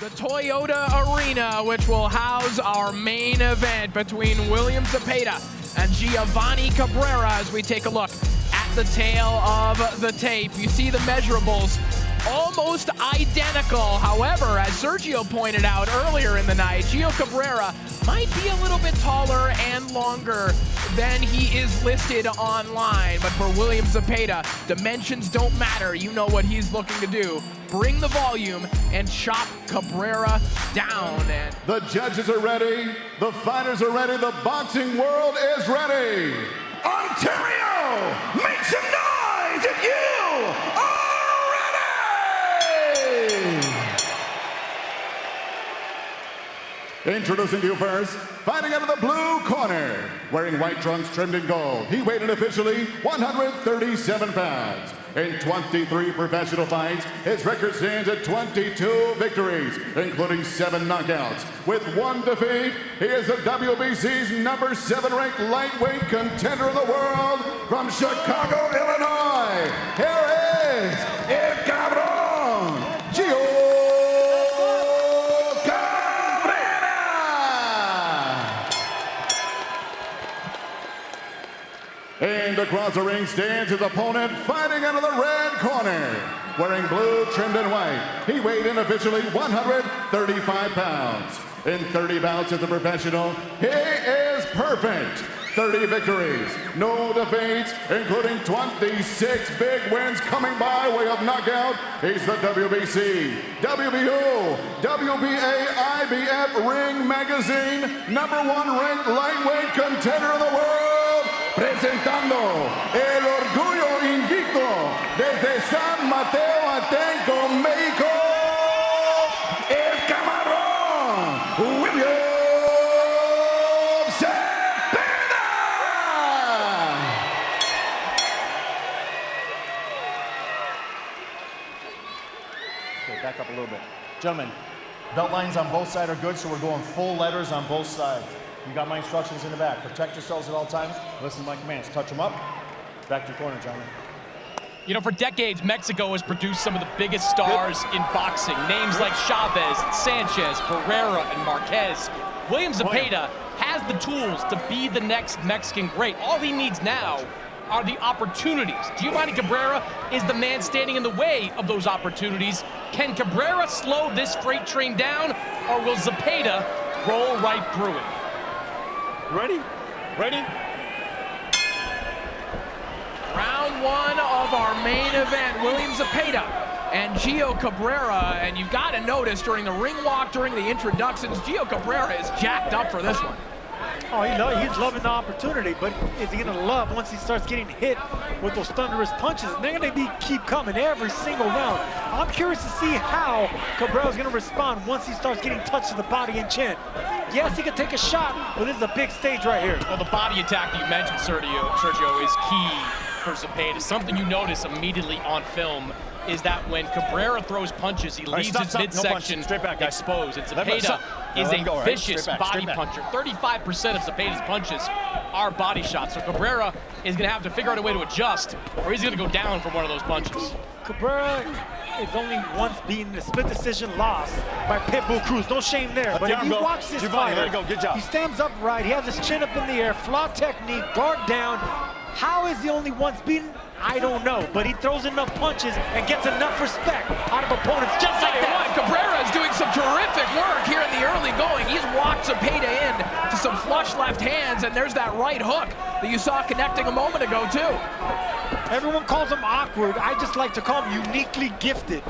The Toyota Arena, which will house our main event between William Zepeda and Giovanni Cabrera as we take a look at the tail of the tape. You see the measurables almost identical. However, as Sergio pointed out earlier in the night, Gio Cabrera might be a little bit taller and longer than he is listed online. But for William Zepeda, dimensions don't matter. You know what he's looking to do. Bring the volume and chop Cabrera down. And the judges are ready. The fighters are ready. The boxing world is ready. Ontario, make some noise if you are ready! Introducing to you first, fighting out of the blue corner, wearing white trunks trimmed in gold. He weighed in officially 137 pounds. In 23 professional fights, his record stands at 22 victories, including 7 knockouts. With 1 defeat, he is the WBC's #7 ranked lightweight contender in the world from Chicago, Illinois. Here is El Cabrón, Gio Cabrera. And across the ring stands his opponent, fighting out of the red corner, wearing blue trimmed in white. He weighed in officially 135 pounds. In 30 bouts as a professional, he is perfect. 30 victories, no defeats, including 26 big wins coming by way of knockout. He's the WBC, WBO, WBA, IBF Ring Magazine #1 ranked lightweight contender in the world. Presentando el orgullo invicto desde San Mateo Atenco, México, el Camarón, William Zepeda! Okay, back up a little bit. Gentlemen, belt lines on both sides are good, so we're going full letters on both sides. You got my instructions in the back. Protect yourselves at all times. Listen to my commands. Touch them up. Back to your corner, gentlemen. You know, for decades, Mexico has produced some of the biggest stars in boxing. Names like Chavez, Sanchez, Cabrera, and Marquez. William Zepeda has the tools to be the next Mexican great. All he needs now are the opportunities. Giovanni Cabrera is the man standing in the way of those opportunities. Can Cabrera slow this freight train down, or will Zepeda roll right through it? Ready? Ready? round 1 of our main event, William Zepeda and Gio Cabrera. And you've got to notice during the ring walk, during the introductions, Gio Cabrera is jacked up for this one. Oh, he's loving the opportunity, but is he going to love once he starts getting hit with those thunderous punches? And they're going to keep coming every single round. I'm curious to see how Cabrera's going to respond once he starts getting touched to the body and chin. Yes, he can take a shot, but this is a big stage right here. Well, the body attack that you mentioned, Sergio, is key for Zepeda. Something you notice immediately on film is that when Cabrera throws punches, he leaves his midsection exposed. And Zepeda is a vicious body puncher. 35% of Zepeda's punches are body shots. So Cabrera is going to have to figure out a way to adjust, or he's going to go down from one of those punches. Cabrera is only once beaten a split decision loss by Pitbull Cruz. No shame there. But if you watch this fighter, he stands upright, he has his chin up in the air, flat technique, guard down. How is he only once beaten? I don't know, but he throws enough punches and gets enough respect out of opponents just like that. Cabrera is doing some terrific work here in the early going. He's walked Zepeda in to some flush left hands, and there's that right hook that you saw connecting a moment ago, too. Everyone calls him awkward. I just like to call him uniquely gifted.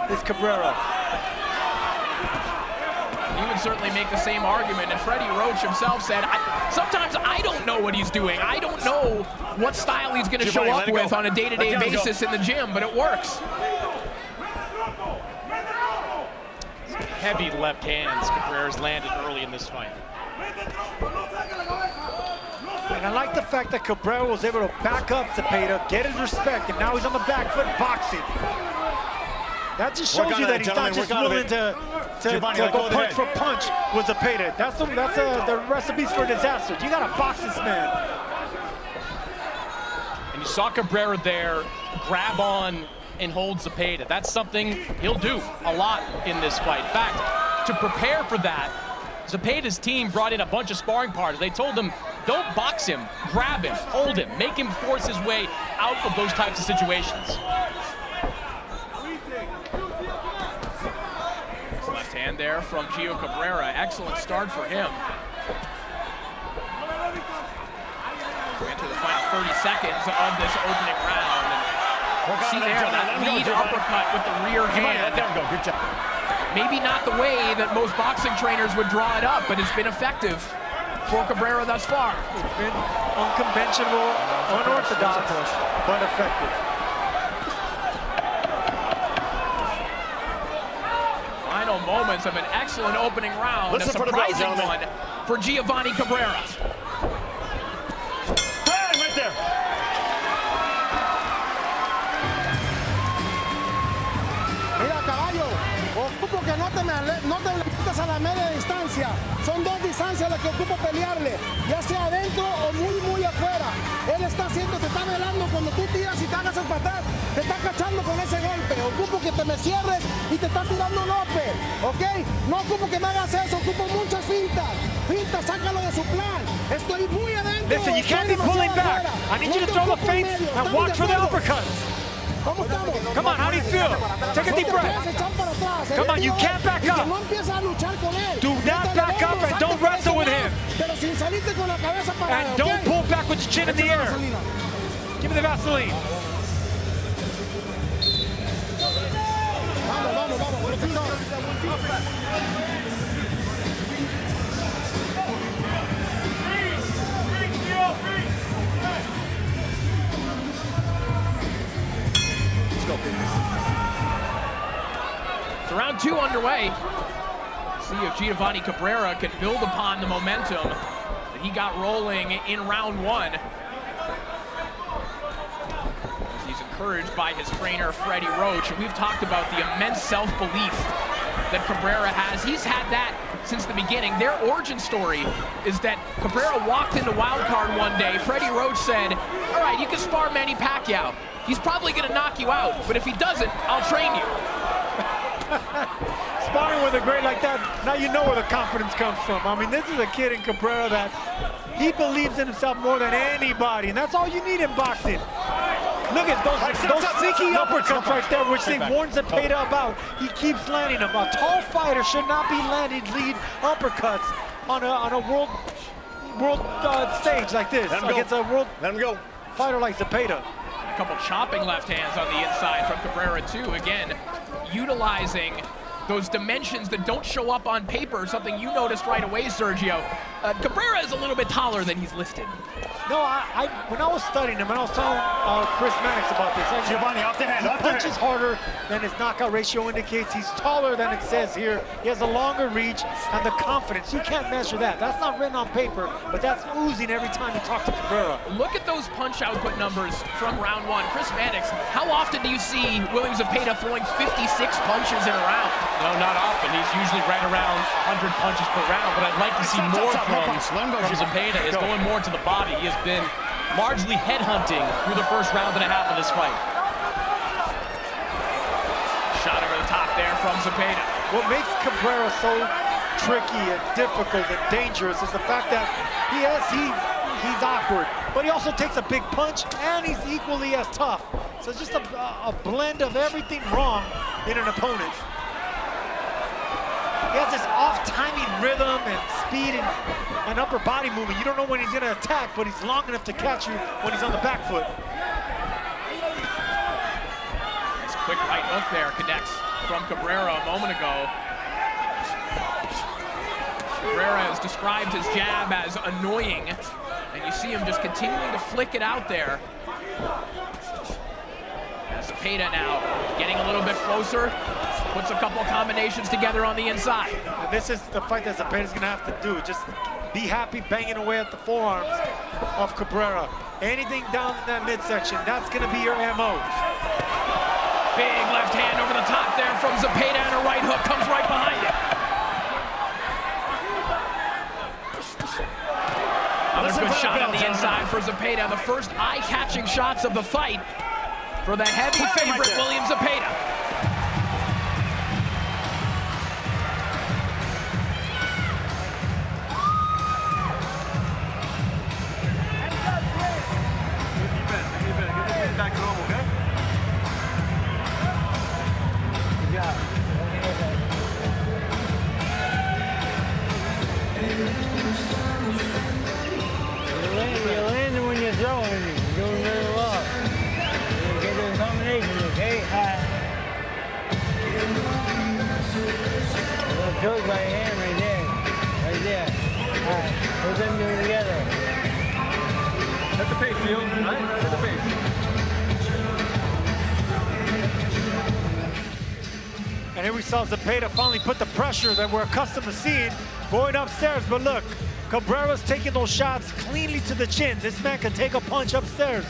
It's Cabrera. You would certainly make the same argument, and Freddie Roach himself said, sometimes I don't know what he's doing. I don't know what style he's going to show up with on a day-to-day basis in the gym, but it works. Heavy left hands Cabrera's landed early in this fight. And I like the fact that Cabrera was able to back up Zepeda, get his respect, and now he's on the back foot boxing. That just shows you that he's not just willing to go punch for punch with Zepeda. That's the recipes for disaster. You gotta box this man. And you saw Cabrera there grab on and hold Zepeda. That's something he'll do a lot in this fight. In fact, to prepare for that, Zepeda's team brought in a bunch of sparring partners. They told him, don't box him, grab him, hold him, make him force his way out of those types of situations. Left hand there from Gio Cabrera. Excellent start for him. We enter the final 30 seconds of this opening round. And see there, that lead uppercut with the rear hand. Good job. Maybe not the way that most boxing trainers would draw it up, but it's been effective for Cabrera thus far. It's been unconventional, unorthodox, but effective. Final moments of an excellent opening round, a surprising one for Giovanni Cabrera. Hey, right there. Mira, caballo, ocupo que no te metas a la media distancia. Son dos distancias las que ocupo pelearle, ya sea adentro o muy afuera. Él está haciendo, te está velando cuando tú tiras y te hagas el patar. Te está cachando con ese golpe. Ocupo que te me cierres y te está tirando golpe, ¿ok? No ocupo que me hagas eso, ocupo muchas fintas. Fintas, sácalo de su plan. Estoy muy adentro. Listen, you can't be pulling back. I need you to throw the feints and watch for the uppercuts. Come on, how do you feel? Take a deep breath. Come on, you can't back up. Do not back up and don't wrestle with him. And don't pull back with your chin in the air. Give me the Vaseline. So round two underway. See if Giovanni Cabrera can build upon the momentum that he got rolling in round one. As he's encouraged by his trainer, Freddie Roach. And we've talked about the immense self-belief that Cabrera has. He's had that since the beginning. Their origin story is that Cabrera walked into Wildcard one day. Freddie Roach said, all right, you can spar Manny Pacquiao. He's probably gonna knock you out, but if he doesn't, I'll train you. Sparring with a great like that, now you know where the confidence comes from. I mean, this is a kid in Cabrera that he believes in himself more than anybody, and that's all you need in boxing. Look at those sneaky uppercuts right there, which they warned Zepeda about. He keeps landing them. A tall fighter should not be landing lead uppercuts on a world stage like this against a world fighter like Zepeda. A couple chopping left hands on the inside from Cabrera too. Again, utilizing those dimensions that don't show up on paper, something you noticed right away, Sergio. Cabrera is a little bit taller than he's listed. No, when I was studying him, and I was telling Chris Mannix about this, Giovanni, off the hand, he punches harder than his knockout ratio indicates. He's taller than it says here. He has a longer reach and the confidence. You can't measure that. That's not written on paper, but that's oozing every time you talk to Cabrera. Look at those punch output numbers from round one. Chris Mannix, how often do you see William Zepeda throwing 56 punches in a round? No, not often. He's usually right around 100 punches per round, but I'd like to see more from Zepeda. Is going more to the body. He has been largely headhunting through the first round and a half of this fight. Shot over the top there from Zepeda. What makes Cabrera so tricky and difficult and dangerous is the fact that he's awkward, but he also takes a big punch and he's equally as tough. So it's just a blend of everything wrong in an opponent. He has this off-timing rhythm and speed and upper body movement. You don't know when he's gonna attack, but he's long enough to catch you when he's on the back foot. Nice quick right hook there connects from Cabrera a moment ago. Cabrera has described his jab as annoying, and you see him just continuing to flick it out there. Zepeda now getting a little bit closer, puts a couple combinations together on the inside. And this is the fight that Zepeda's gonna have to do. Just be happy banging away at the forearms of Cabrera. Anything down in that midsection, that's gonna be your MO. Big left hand over the top there from Zepeda, and a right hook comes right behind it. Another good shot on the inside for Zepeda. The first eye-catching shots of the fight. for the heavy favorite, William Zepeda. You're landing when you're throwing. You're doing very well. You get the combination, okay? Little choke by your hand right there. Right there. All right. Put them two together. Set the pace, Neil. All right? Set the pace. And here we saw Zepeda finally put the pressure that we're accustomed to seeing going upstairs. But look, Cabrera's taking those shots cleanly to the chin. This man can take a punch upstairs.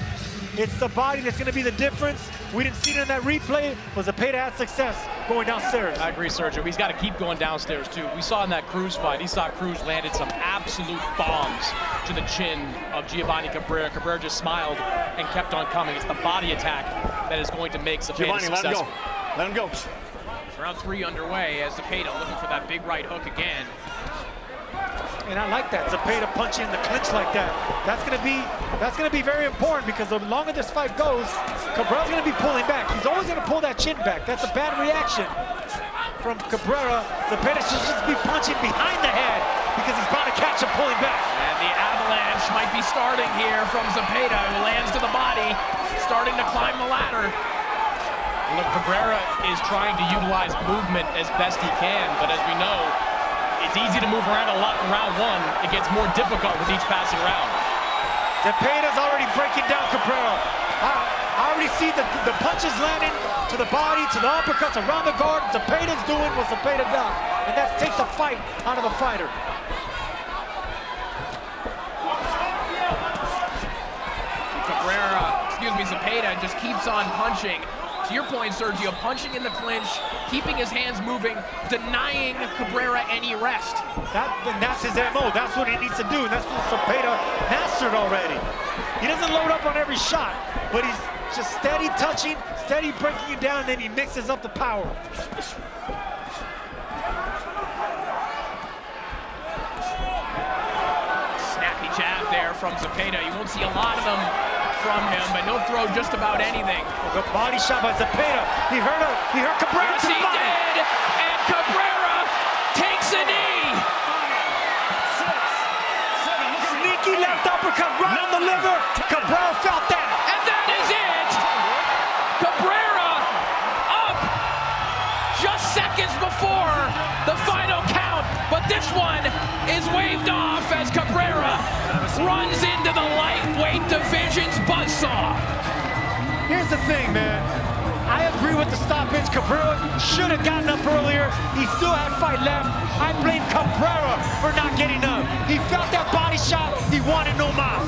It's the body that's going to be the difference. We didn't see it in that replay, but Zepeda had success going downstairs. I agree, Sergio. He's got to keep going downstairs, too. We saw in that Cruz fight, he saw Cruz landed some absolute bombs to the chin of Giovanni Cabrera. Cabrera just smiled and kept on coming. It's the body attack that is going to make Zepeda successful. Let him go. Round 3 underway as Zepeda looking for that big right hook again. And I like that, Zepeda punching in the clinch like that. That's gonna be very important, because the longer this fight goes, Cabrera's gonna be pulling back. He's always gonna pull that chin back. That's a bad reaction from Cabrera. Zepeda should just be punching behind the head, because he's about to catch him pulling back. And the avalanche might be starting here from Zepeda, who lands to the body, starting to climb the ladder. Look, Cabrera is trying to utilize movement as best he can, but as we know, it's easy to move around a lot in round 1. It gets more difficult with each passing round. Zepeda's already breaking down Cabrera. I already see the punches landing to the body, to the uppercuts, around the guard. Zepeda's doing what Zepeda does, and that's take the fight out of the fighter. Zepeda just keeps on punching. To your point, Sergio, punching in the clinch, keeping his hands moving, denying Cabrera any rest. That's his MO. That's what he needs to do. That's what Zepeda mastered already. He doesn't load up on every shot, but he's just steady touching, steady breaking you down, and then he mixes up the power. Snappy jab there from Zepeda. You won't see a lot of them from him, but he'll throw just about anything. Good body shot by Zepeda. He hurt Cabrera. Yes, he did, and Cabrera takes a knee. Sneaky left uppercut right on the liver. Cabrera felt that. And that is it. Cabrera up just seconds before the final count, but this one is waved off as Cabrera runs into the lightweight division's buzzsaw. Here's the thing, man. I agree with the stoppage. Cabrera should have gotten up earlier. He still had fight left. I blame Cabrera for not getting up. He felt that body shot. He wanted no more.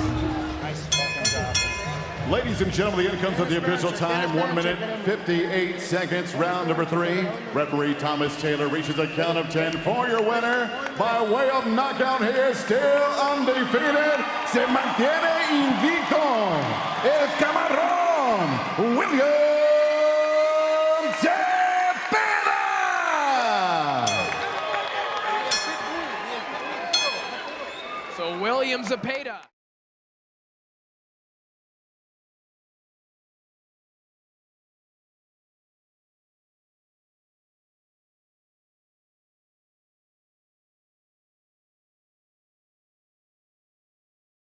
Ladies and gentlemen, the end comes at the official time, 1 minute, 58 seconds, round number 3. Referee Thomas Taylor reaches a count of 10 for your winner. By way of knockout here, still undefeated, se mantiene invicto, el camarón, William Zepeda! So William Zepeda.